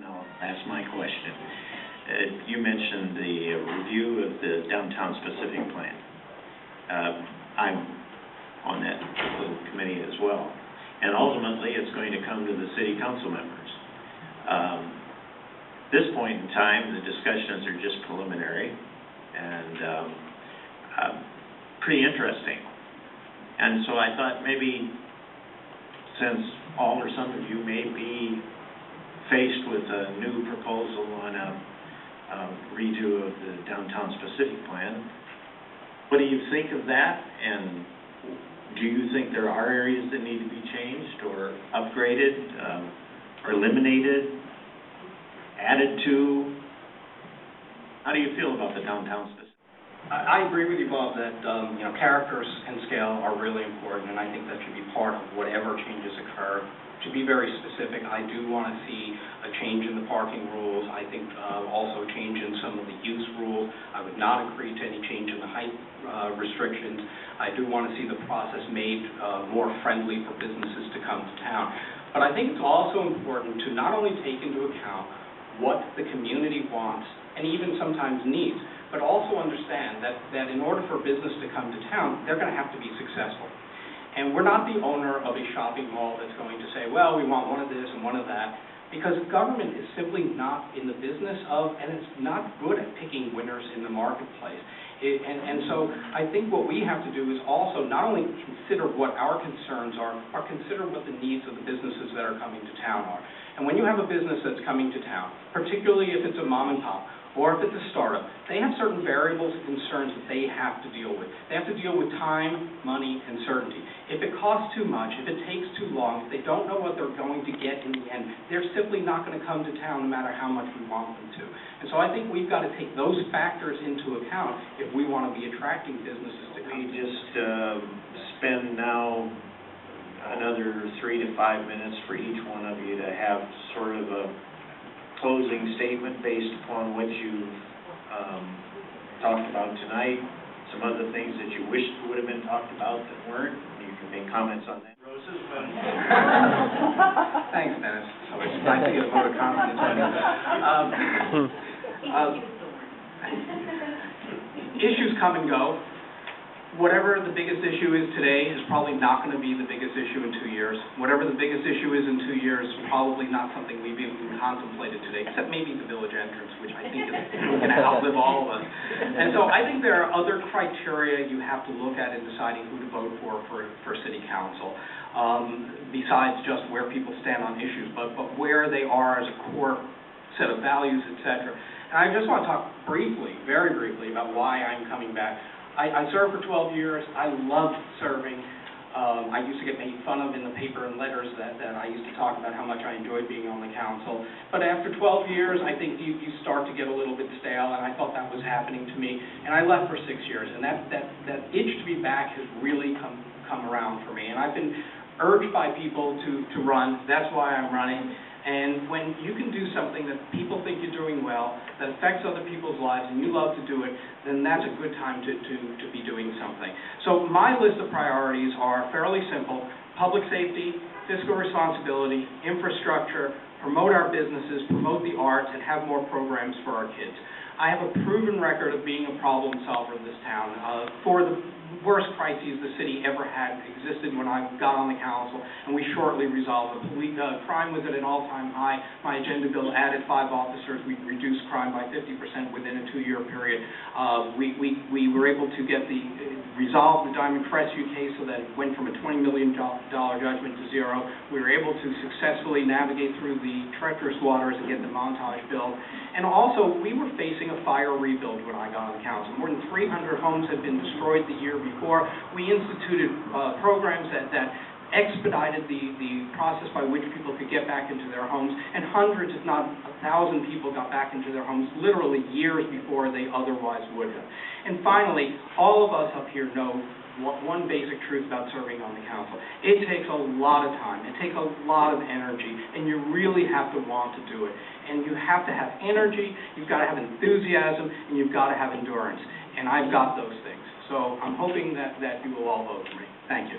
I'll ask my question. You mentioned the review of the downtown specific plan. I'm on that little committee as well. And ultimately, it's going to come to the city council members. This point in time, the discussions are just preliminary and pretty interesting. And so I thought maybe, since all or some of you may be faced with a new proposal on a redo of the downtown specific plan, what do you think of that? And do you think there are areas that need to be changed or upgraded or eliminated, added to? How do you feel about the downtown specific? I agree with you, Bob, that characters and scale are really important, and I think that should be part of whatever changes occur. To be very specific, I do want to see a change in the parking rules. I think also a change in some of the use rules. I would not agree to any change in the height restrictions. I do want to see the process made more friendly for businesses to come to town. But I think it's also important to not only take into account what the community wants and even sometimes needs, but also understand that in order for business to come to town, they're going to have to be successful. And we're not the owner of a shopping mall that's going to say, well, we want one of this and one of that, because government is simply not in the business of, and it's not good at picking winners in the marketplace. And so I think what we have to do is also not only consider what our concerns are, but consider what the needs of the businesses that are coming to town are. And when you have a business that's coming to town, particularly if it's a mom and pop, or if it's a startup, they have certain variables and concerns that they have to deal with. They have to deal with time, money, and certainty. If it costs too much, if it takes too long, if they don't know what they're going to get in the end, they're simply not going to come to town no matter how much we want them to. And so I think we've got to take those factors into account if we want to be attracting businesses to come. We just spend now another 3 to 5 minutes for each one of you to have sort of a closing statement based upon what you've talked about tonight, some other things that you wished would have been talked about that weren't. You can make comments on that. Roses, but thanks, Dennis. So it's nice to get a vote of confidence on you. Issues come and go. Whatever the biggest issue is today is probably not going to be the biggest issue in 2 years. Whatever the biggest issue is in 2 years is probably not something we've even contemplated today, except maybe the village entrance, which I think is going to outlive all of us. And so I think there are other criteria you have to look at in deciding who to vote for city council, besides just where people stand on issues, but where they are as a core set of values, etc. And I just want to talk briefly, very briefly, about why I'm coming back. I served for 12 years. I loved serving. I used to get made fun of in the paper and letters that I used to talk about how much I enjoyed being on the council. But after 12 years, I think you start to get a little bit stale, and I thought that was happening to me. And I left for 6 years, and that itch to be back has really come around for me. And I've been urged by people to run. That's why I'm running. And when you can do something that people think you're doing well, that affects other people's lives, and you love to do it, then that's a good time to be doing something. So my list of priorities are fairly simple: public safety, fiscal responsibility, infrastructure, promote our businesses, promote the arts, and have more programs for our kids. I have a proven record of being a problem solver in this town. For the worst crises the city ever had existed when I got on the council, and we shortly resolved it. Crime was at an all-time high. My agenda bill added 5 officers. We reduced crime by 50% within a 2-year period. We were able to resolve the Diamond Crestview case so that it went from a $20 million judgment to 0. We were able to successfully navigate through the treacherous waters and get the Montage built. And also, we were facing a fire rebuild when I got on the council. More than 300 homes had been destroyed the year before. We instituted programs that expedited the process by which people could get back into their homes, and hundreds, if not 1,000 people got back into their homes literally years before they otherwise would have. And finally, all of us up here know one basic truth about serving on the council. It takes a lot of time, it takes a lot of energy, and you really have to want to do it. And you have to have energy, you've got to have enthusiasm, and you've got to have endurance. And I've got those things. So I'm hoping that you will all vote for me. Thank you.